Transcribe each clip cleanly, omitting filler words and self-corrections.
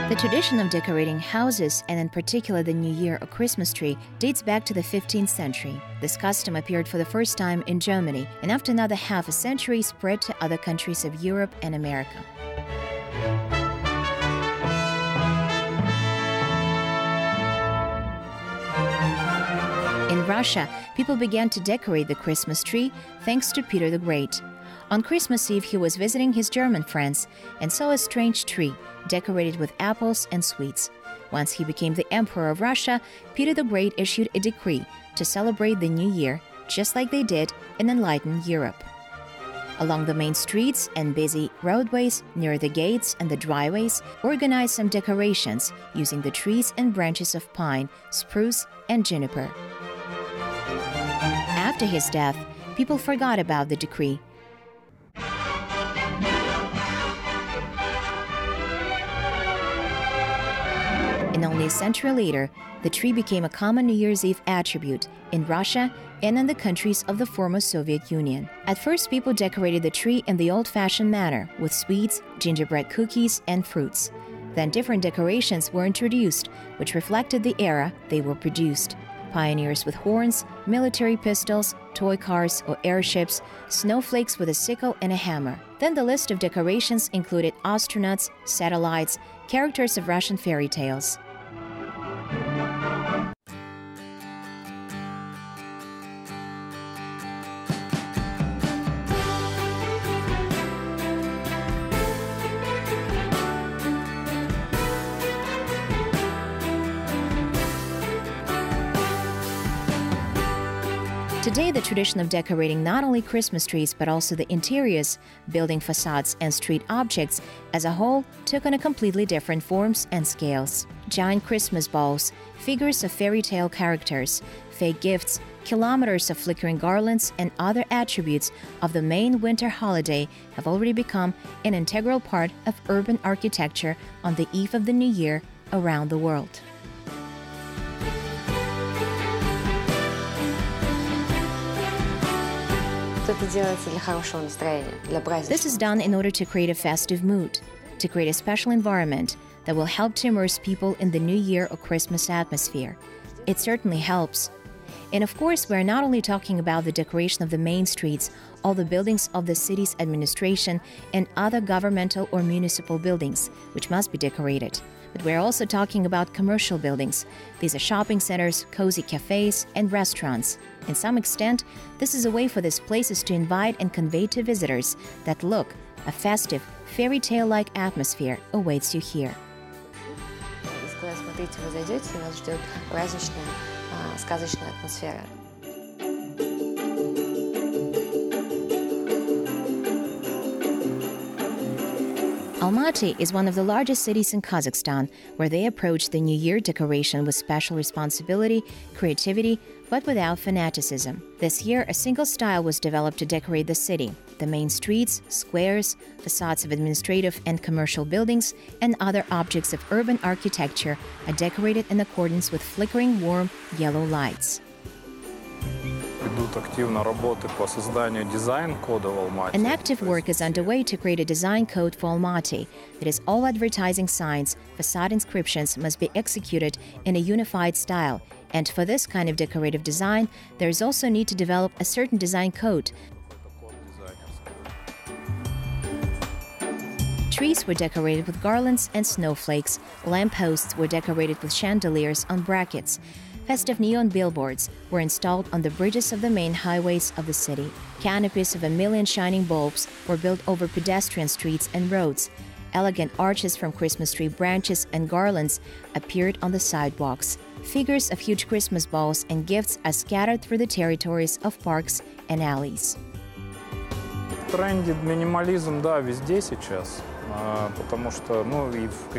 The tradition of decorating houses, and in particular the New Year or Christmas tree, dates back to the 15th century. This custom appeared for the first time in Germany, and after another half a century spread to other countries of Europe and America. In Russia, people began to decorate the Christmas tree thanks to Peter the Great. On Christmas Eve, he was visiting his German friends and saw a strange tree decorated with apples and sweets. Once he became the Emperor of Russia, Peter the Great issued a decree to celebrate the New Year, just like they did in enlightened Europe. Along the main streets and busy roadways, near the gates and the driveways, organized some decorations using the trees and branches of pine, spruce, and juniper. After his death, people forgot about the decree. And only a century later, the tree became a common New Year's Eve attribute in Russia and in the countries of the former Soviet Union. At first, people decorated the tree in the old-fashioned manner, with sweets, gingerbread cookies, and fruits. Then different decorations were introduced, which reflected the era they were produced. Pioneers with horns, military pistols, toy cars or airships, snowflakes with a sickle and a hammer. Then the list of decorations included astronauts, satellites, characters of Russian fairy tales. Today, the tradition of decorating not only Christmas trees but also the interiors, building facades, and street objects as a whole took on a completely different forms and scales. Giant Christmas balls, figures of fairy tale characters, fake gifts, kilometers of flickering garlands, and other attributes of the main winter holiday have already become an integral part of urban architecture on the eve of the New Year around the world. This is done in order to create a festive mood, to create a special environment that will help to immerse people in the New Year or Christmas atmosphere. It certainly helps. And of course, we're not only talking about the decoration of the main streets, all the buildings of the city's administration, and other governmental or municipal buildings, which must be decorated. But we're also talking about commercial buildings. These are shopping centers, cozy cafes, and restaurants. In some extent, this is a way for these places to invite and convey to visitors that, look, a festive, fairy tale-like atmosphere awaits you here. Almaty is one of the largest cities in Kazakhstan, where they approach the New Year decoration with special responsibility, creativity, but without fanaticism. This year, a single style was developed to decorate the city. The main streets, squares, facades of administrative and commercial buildings, and other objects of urban architecture are decorated in accordance with flickering warm yellow lights. An active work is underway to create a design code for Almaty. That is, all advertising signs, facade inscriptions must be executed in a unified style. And for this kind of decorative design, there is also need to develop a certain design code. Trees were decorated with garlands and snowflakes. Lampposts were decorated with chandeliers on brackets. Festive neon billboards were installed on the bridges of the main highways of the city. Canopies of 1 million shining bulbs were built over pedestrian streets and roads. Elegant arches from Christmas tree branches and garlands appeared on the sidewalks. Figures of huge Christmas balls and gifts are scattered through the territories of parks and alleys.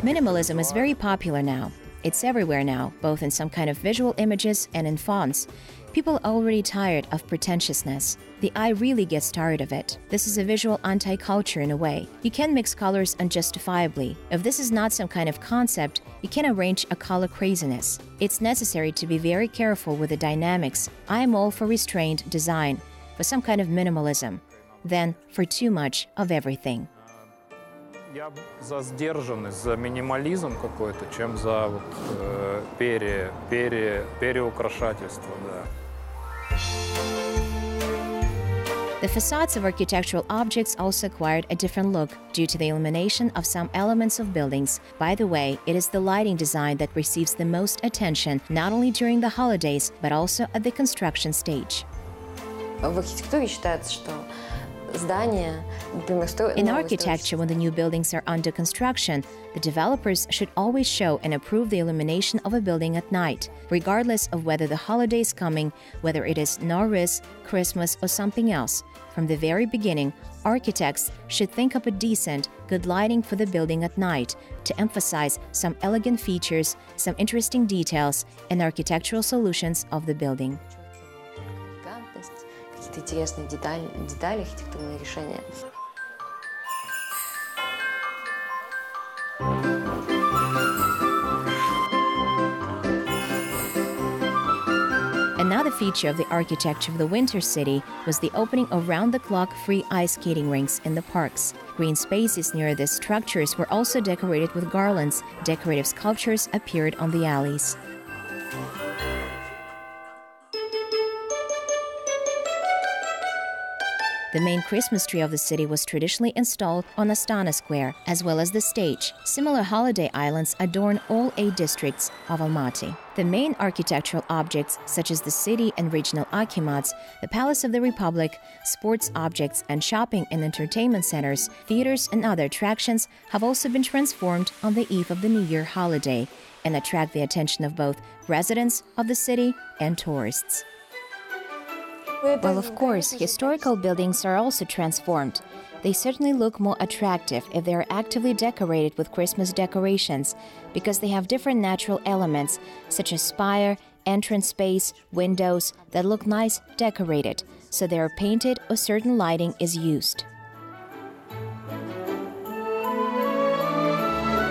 Minimalism is very popular now. It's everywhere now, both in some kind of visual images and in fonts. People are already tired of pretentiousness. The eye really gets tired of it. This is a visual anti-culture in a way. You can mix colors unjustifiably. If this is not some kind of concept, you can arrange a color craziness. It's necessary to be very careful with the dynamics. I am all for restrained design, for some kind of minimalism, than for too much of everything. Я за сдержанность, за минимализм какой-то, чем за вот, переукрашательство, да. The facades of architectural objects also acquired a different look due to the elimination of some elements of buildings. By the way, it is the lighting design that receives the most attention, not only during the holidays, but also at the construction stage. В архитектуре считается, что здания, например, In architecture, when the new buildings are under construction, the developers should always show and approve the illumination of a building at night, regardless of whether the holiday is coming, whether it is Nowruz, Christmas, or something else. From the very beginning, architects should think up a decent, good lighting for the building at night to emphasize some elegant features, some interesting details, and architectural solutions of the building. Какие-то интересные детали, архитектурные решения. Another feature of the architecture of the Winter City was the opening of round-the-clock free ice skating rinks in the parks. Green spaces near the structures were also decorated with garlands. Decorative sculptures appeared on the alleys. The main Christmas tree of the city was traditionally installed on Astana Square, as well as the stage. Similar holiday islands adorn all 8 districts of Almaty. The main architectural objects, such as the city and regional akimats, the Palace of the Republic, sports objects, and shopping and entertainment centers, theaters, and other attractions, have also been transformed on the eve of the New Year holiday and attract the attention of both residents of the city and tourists. Well, of course, historical buildings are also transformed. They certainly look more attractive if they are actively decorated with Christmas decorations, because they have different natural elements, such as spire, entrance space, windows, that look nice decorated, so they are painted or certain lighting is used.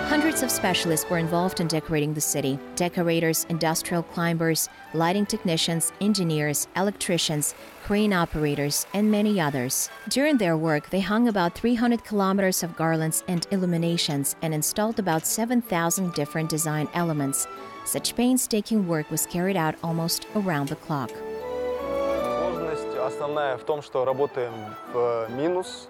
Hundreds of specialists were involved in decorating the city: decorators, industrial climbers, lighting technicians, engineers, electricians, crane operators, and many others. During their work, they hung about 300 kilometers of garlands and illuminations and installed about 7,000 different design elements. Such painstaking work was carried out almost around the clock. Основная в том, что работаем в минус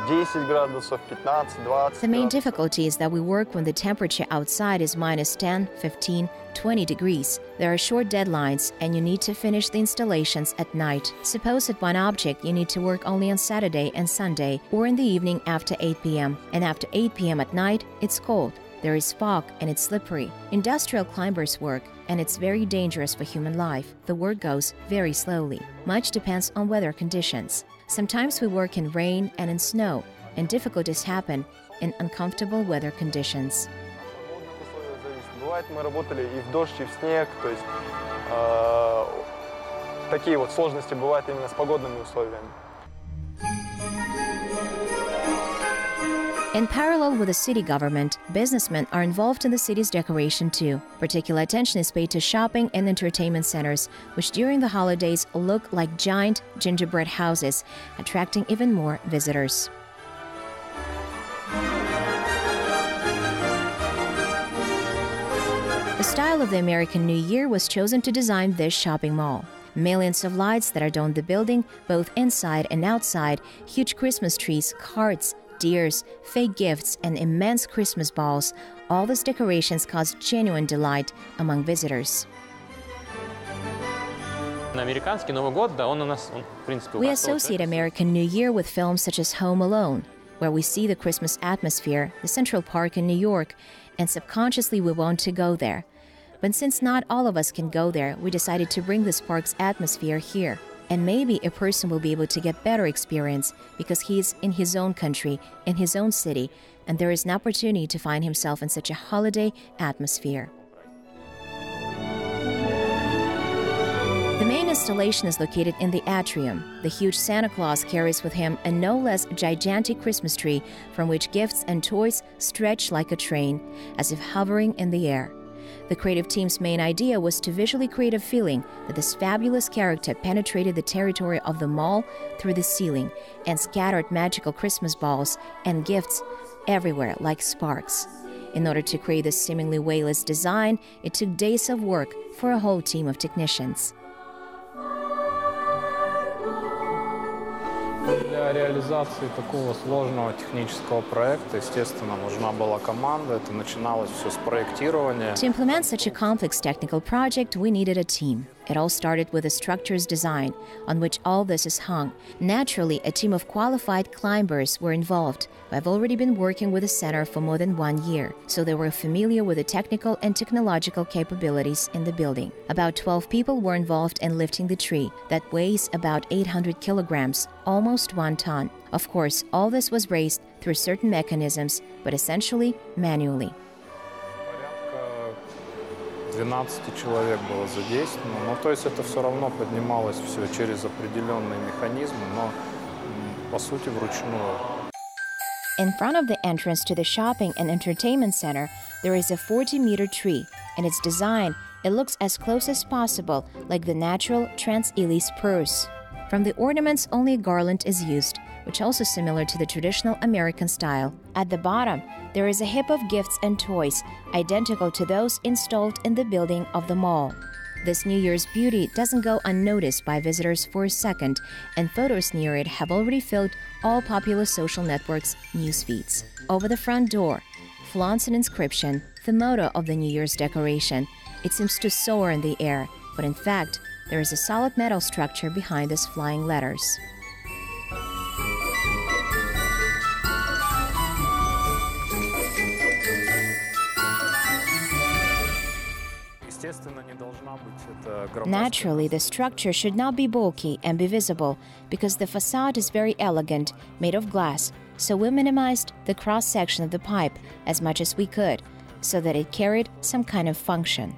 10 градусов, 15, 20. The main difficulty is that we work when the temperature outside is minus 10, 15, 20 degrees. There are short deadlines, and you need to finish the installations at night. Suppose at one object you need to work only on Saturday and Sunday, or in the evening after 8 p.m. And after 8 p.m. at night, it's cold. There is fog and it's slippery. Industrial climbers work, and it's very dangerous for human life. The work goes very slowly. Much depends on weather conditions. Sometimes we work in rain and in snow, and difficulties happen in uncomfortable weather conditions. Бывает, мы работали и в дождь, и в снег, то есть такие вот сложности бывают именно с погодными условиями. In parallel with the city government, businessmen are involved in the city's decoration too. Particular attention is paid to shopping and entertainment centers, which during the holidays look like giant gingerbread houses, attracting even more visitors. The style of the American New Year was chosen to design this shopping mall. Millions of lights that adorn the building, both inside and outside, huge Christmas trees, carts, deers, fake gifts, and immense Christmas balls. All these decorations caused genuine delight among visitors. We associate American New Year with films such as Home Alone, where we see the Christmas atmosphere, the Central Park in New York, and subconsciously we want to go there. But since not all of us can go there, we decided to bring this park's atmosphere here. And maybe a person will be able to get better experience because he is in his own country, in his own city, and there is an opportunity to find himself in such a holiday atmosphere. The main installation is located in the atrium. The huge Santa Claus carries with him a no less gigantic Christmas tree from which gifts and toys stretch like a train, as if hovering in the air. The creative team's main idea was to visually create a feeling that this fabulous character penetrated the territory of the mall through the ceiling and scattered magical Christmas balls and gifts everywhere like sparks. In order to create this seemingly weightless design, it took days of work for a whole team of technicians. Для реализации такого сложного технического проекта, естественно, нужна была команда. Это начиналось все с проектирования. To implement such a complex technical project, we needed a team. It all started with the structure's design, on which all this is hung. Naturally, a team of qualified climbers were involved, who have already been working with the center for more than 1 year, so they were familiar with the technical and technological capabilities in the building. About 12 people were involved in lifting the tree that weighs about 800 kilograms, almost 1 ton. Of course, all this was raised through certain mechanisms, but essentially manually. 12 человек было задействовано, но то есть это все равно поднималось все через определенные механизмы, но по сути вручную. In front of the entrance to the shopping and entertainment center, there is a 40-meter tree. In its design, it looks as close as possible like the natural Trans-Ili spruce. From the ornaments, only a garland is used, which also similar to the traditional American style. At the bottom, there is a heap of gifts and toys, identical to those installed in the building of the mall. This New Year's beauty doesn't go unnoticed by visitors for a second, and photos near it have already filled all popular social networks' news feeds. Over the front door flaunts an inscription, the motto of the New Year's decoration. It seems to soar in the air, but in fact, there is a solid metal structure behind these flying letters. Naturally, the structure should not be bulky and be visible because the facade is very elegant, made of glass, so we minimized the cross-section of the pipe as much as we could, so that it carried some kind of function.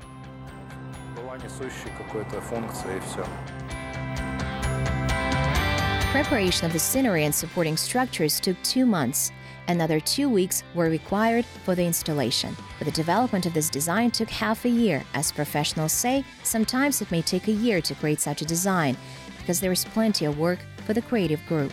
Preparation of the scenery and supporting structures took 2 months. Another 2 weeks were required for the installation. But the development of this design took half a year. As professionals say, sometimes it may take a year to create such a design, because there is plenty of work for the creative group.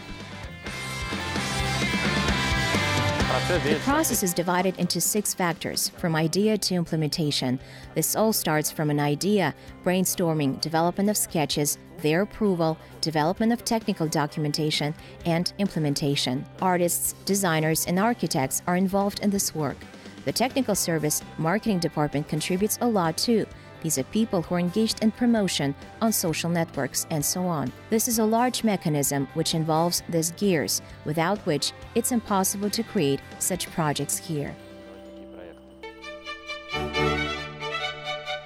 The process is divided into 6 factors, from idea to implementation. This all starts from an idea, brainstorming, development of sketches, their approval, development of technical documentation, and implementation. Artists, designers, and architects are involved in this work. The technical service marketing department contributes a lot too. These are people who are engaged in promotion on social networks and so on. This is a large mechanism which involves these gears, without which it's impossible to create such projects here.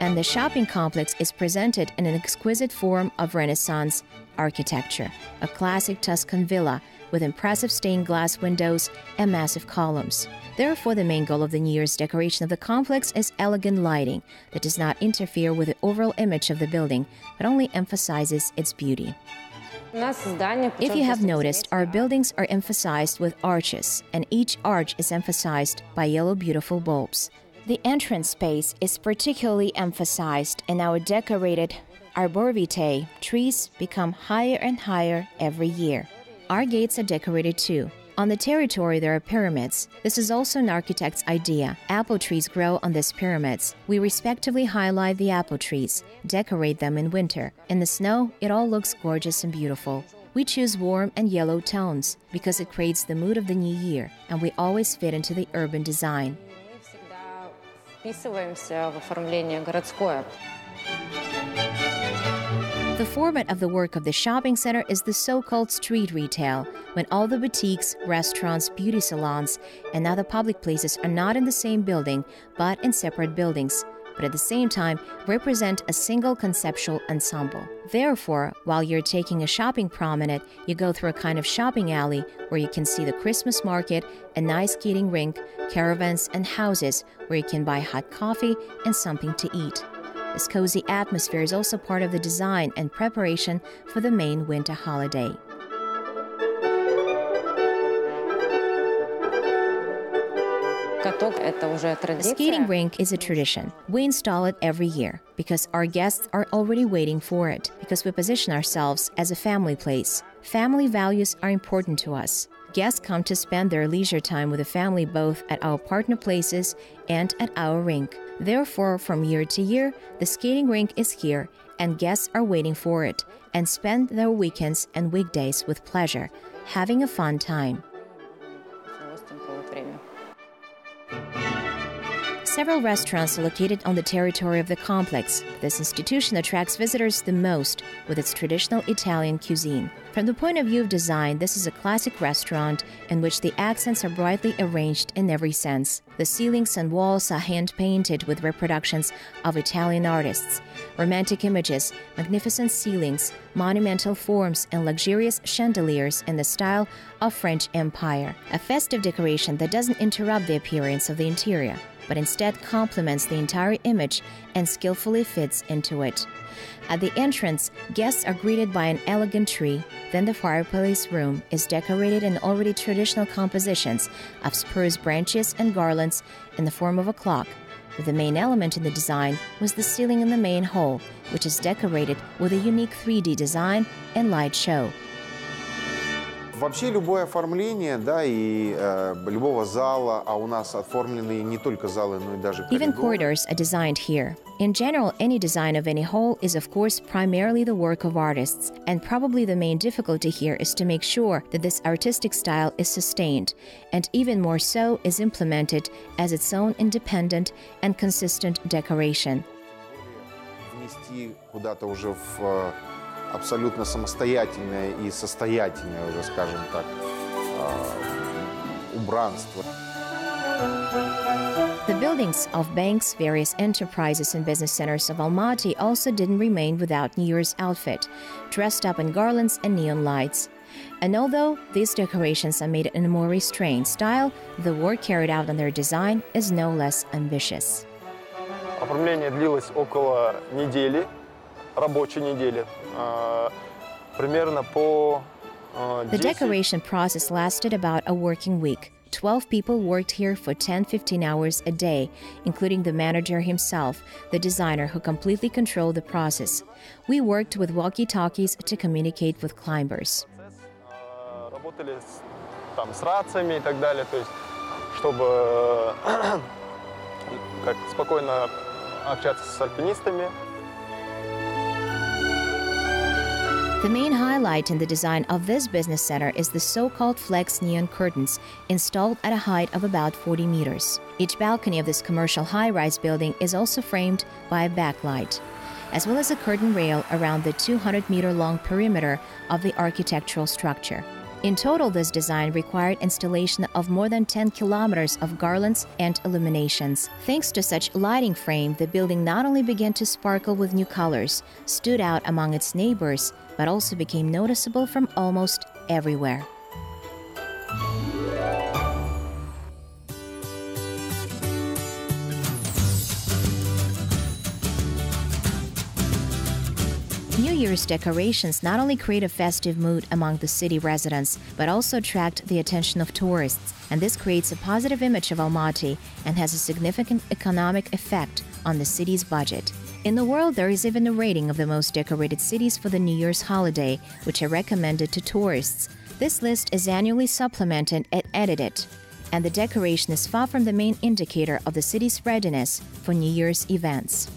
And the shopping complex is presented in an exquisite form of Renaissance architecture, a classic Tuscan villa with impressive stained glass windows and massive columns. Therefore, the main goal of the New Year's decoration of the complex is elegant lighting that does not interfere with the overall image of the building, but only emphasizes its beauty. If you have noticed, our buildings are emphasized with arches, and each arch is emphasized by yellow beautiful bulbs. The entrance space is particularly emphasized, and our decorated arborvitae trees become higher and higher every year. Our gates are decorated too. On the territory, there are pyramids. This is also an architect's idea. Apple trees grow on these pyramids. We respectively highlight the apple trees, decorate them in winter. In the snow, it all looks gorgeous and beautiful. We choose warm and yellow tones because it creates the mood of the new year, and we always fit into the urban design. The format of the work of the shopping center is the so-called street retail, when all the boutiques, restaurants, beauty salons, and other public places are not in the same building, but in separate buildings, but at the same time represent a single conceptual ensemble. Therefore, while you're taking a shopping promenade, you go through a kind of shopping alley where you can see the Christmas market, a nice skating rink, caravans, and houses where you can buy hot coffee and something to eat. This cozy atmosphere is also part of the design and preparation for the main winter holiday. The skating rink is a tradition. We install it every year because our guests are already waiting for it, because we position ourselves as a family place. Family values are important to us. Guests come to spend their leisure time with the family both at our partner places and at our rink. Therefore, from year to year, the skating rink is here, and guests are waiting for it and spend their weekends and weekdays with pleasure, having a fun time. Several restaurants are located on the territory of the complex. This institution attracts visitors the most with its traditional Italian cuisine. From the point of view of design, this is a classic restaurant in which the accents are brightly arranged in every sense. The ceilings and walls are hand-painted with reproductions of Italian artists. Romantic images, magnificent ceilings, monumental forms, and luxurious chandeliers in the style of French Empire. A festive decoration that doesn't interrupt the appearance of the interior, but instead complements the entire image and skillfully fits into it. At the entrance, guests are greeted by an elegant tree. Then the fireplace room is decorated in already traditional compositions of spruce branches and garlands in the form of a clock. But the main element in the design was the ceiling in the main hall, which is decorated with a unique 3D design and light show. Вообще любое оформление, да, и любого зала, а у нас оформлены не только залы, но и даже коридоры. Even corridors are designed here. In general, any design of any hall is of course primarily the work of artists, and probably the main difficulty here is to make sure that this artistic style is sustained, and even more so is implemented as its own independent and consistent decoration. Внести куда-то уже в абсолютно самостоятельное и состоятельное, уже, скажем так, убранство. The buildings of banks, various enterprises and business centers of Almaty also didn't remain without New Year's outfit, dressed up in garlands and neon lights. And although these decorations are made in a more restrained style, the work carried out on their design is no less ambitious. Оформление длилось около недели, рабочей недели, примерно по 10. The decoration process lasted about a working week. 12 people worked here for 10-15 hours a day, including the manager himself, the designer who completely controlled the process. We worked with walkie-talkies to communicate with climbers. Работали там с рациями и так далее, то есть чтобы как спокойно общаться с альпинистами. The main highlight in the design of this business center is the so-called flex neon curtains installed at a height of about 40 meters. Each balcony of this commercial high-rise building is also framed by a backlight, as well as a curtain rail around the 200-meter-long perimeter of the architectural structure. In total, this design required installation of more than 10 kilometers of garlands and illuminations. Thanks to such lighting frame, the building not only began to sparkle with new colors, stood out among its neighbors, but also became noticeable from almost everywhere. New Year's decorations not only create a festive mood among the city residents, but also attract the attention of tourists, and this creates a positive image of Almaty and has a significant economic effect on the city's budget. In the world, there is even a rating of the most decorated cities for the New Year's holiday, which are recommended to tourists. This list is annually supplemented and edited, and the decoration is far from the main indicator of the city's readiness for New Year's events.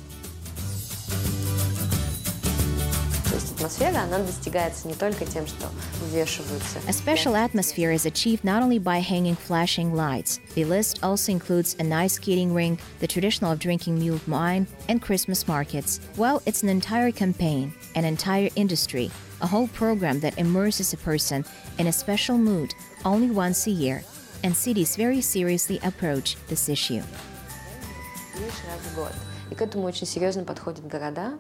Атмосфера, она достигается не только тем, что вывешиваются. A special atmosphere is achieved not only by hanging flashing lights. The list also includes an ice skating rink, the traditional of drinking mulled wine, and Christmas markets. Well, it's an entire campaign, an entire industry, a whole program that immerses a person in a special mood only once a year, and cities very seriously approach this issue. Лишь раз в год. И к этому очень серьезно подходят города.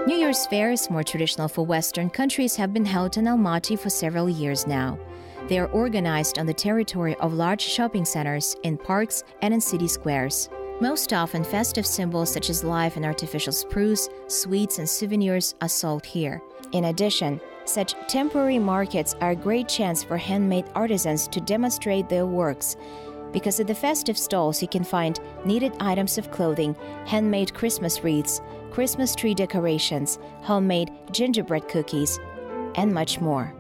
New Year's fairs, more traditional for Western countries, have been held in Almaty for several years now. They are organized on the territory of large shopping centers, in parks, and in city squares. Most often, festive symbols such as live and artificial spruce, sweets, and souvenirs are sold here. In addition, such temporary markets are a great chance for handmade artisans to demonstrate their works, because at the festive stalls you can find needed items of clothing, handmade Christmas wreaths, Christmas tree decorations, homemade gingerbread cookies, and much more.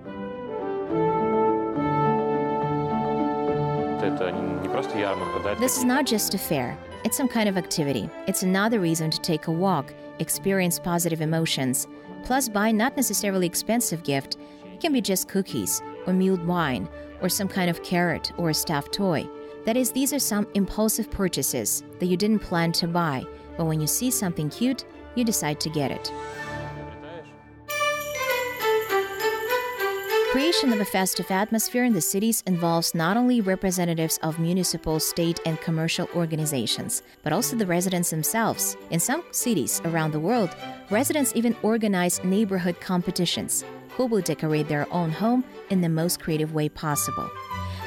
This is not just a fair, it's some kind of activity. It's another reason to take a walk, experience positive emotions, plus buy not necessarily expensive gift. It can be just cookies, or mulled wine, or some kind of carrot or a stuffed toy. That is, these are some impulsive purchases that you didn't plan to buy, but when you see something cute, you decide to get it. Creation of a festive atmosphere in the cities involves not only representatives of municipal, state, and commercial organizations, but also the residents themselves. In some cities around the world, residents even organize neighborhood competitions who will decorate their own home in the most creative way possible.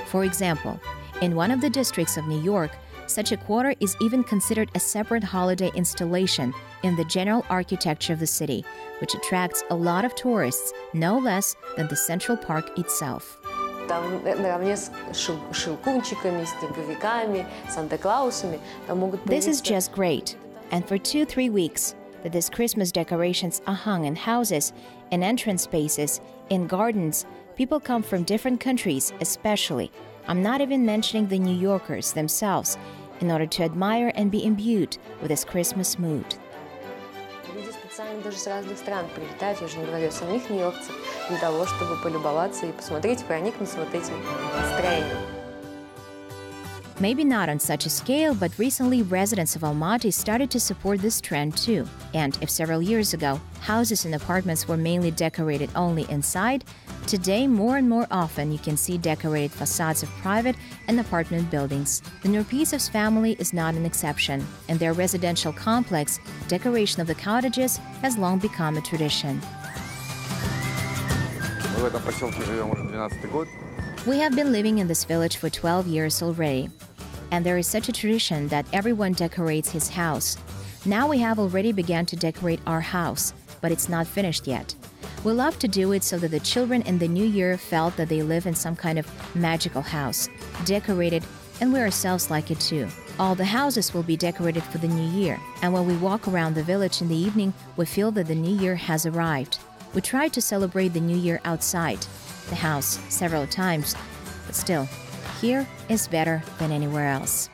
For example, in one of the districts of New York, such a quarter is even considered a separate holiday installation in the general architecture of the city, which attracts a lot of tourists, no less than the Central Park itself. This is just great. And for 2-3 weeks, that these Christmas decorations are hung in houses, in entrance spaces, in gardens, people come from different countries, especially. I'm not even mentioning the New Yorkers themselves, in order to admire and be imbued with this Christmas mood. Люди специально даже с разных стран прилетают, я уже не говорю о самих нью-йоркцах, для того, чтобы полюбоваться и посмотреть, проникнуться вот этим настроением. Maybe not on such a scale, but recently residents of Almaty started to support this trend too. And if several years ago, houses and apartments were mainly decorated only inside, today more and more often you can see decorated facades of private and apartment buildings. The Nurpizov's family is not an exception. In their residential complex, decoration of the cottages has long become a tradition. We have been living in this village for 12 years already, and there is such a tradition that everyone decorates his house. Now we have already begun to decorate our house, but it's not finished yet. We love to do it so that the children in the new year felt that they live in some kind of magical house, decorated, and we ourselves like it too. All the houses will be decorated for the new year, and when we walk around the village in the evening, we feel that the new year has arrived. We try to celebrate the new year outside the house several times, but still, here is better than anywhere else.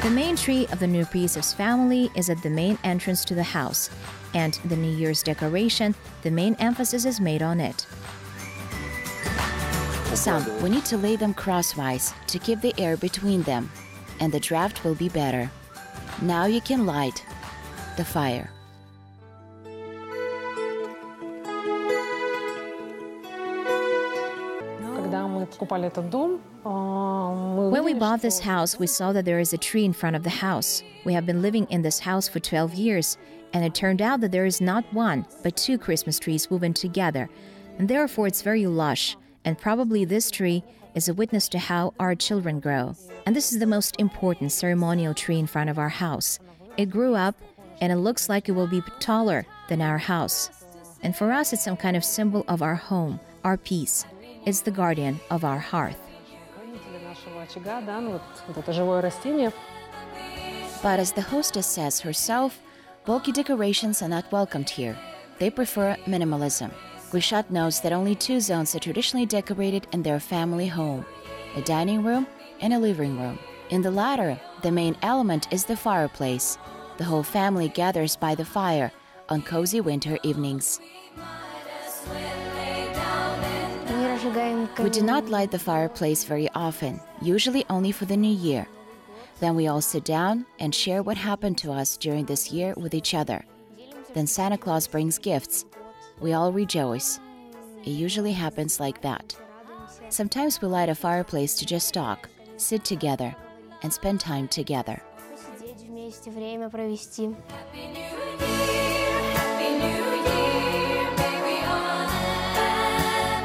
The main tree of the Nurpizov's family is at the main entrance to the house, and the New Year's decoration, the main emphasis is made on it. Some, we need to lay them crosswise to keep the air between them, and the draft will be better. Now you can light the fire. When we bought this house, we saw that there is a tree in front of the house. We have been living in this house for 12 years, and it turned out that there is not one, but 2 Christmas trees woven together, and therefore it's very lush, and probably this tree is a witness to how our children grow. And this is the most important ceremonial tree in front of our house. It grew up, and it looks like it will be taller than our house. And for us, it's some kind of symbol of our home, our peace. It's the guardian of our hearth. But as the hostess says herself, bulky decorations are not welcomed here. They prefer minimalism. Grishat knows that only 2 zones are traditionally decorated in their family home: a dining room and a living room. In the latter, the main element is the fireplace. The whole family gathers by the fire on cozy winter evenings. We do not light the fireplace very often, usually only for the new year. Then we all sit down and share what happened to us during this year with each other. Then Santa Claus brings gifts. We all rejoice. It usually happens like that. Sometimes we light a fireplace to just talk, sit together, and spend time together.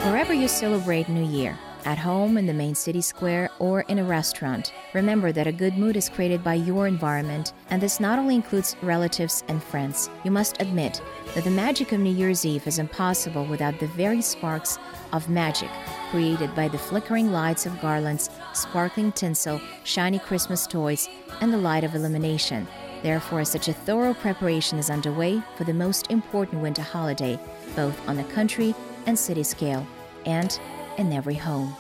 Wherever you celebrate New Year, at home, in the main city square, or in a restaurant, remember that a good mood is created by your environment, and this not only includes relatives and friends. You must admit that the magic of New Year's Eve is impossible without the very sparks of magic created by the flickering lights of garlands, sparkling tinsel, shiny Christmas toys, and the light of illumination. Therefore, such a thorough preparation is underway for the most important winter holiday, both on a country and city scale, and in every home.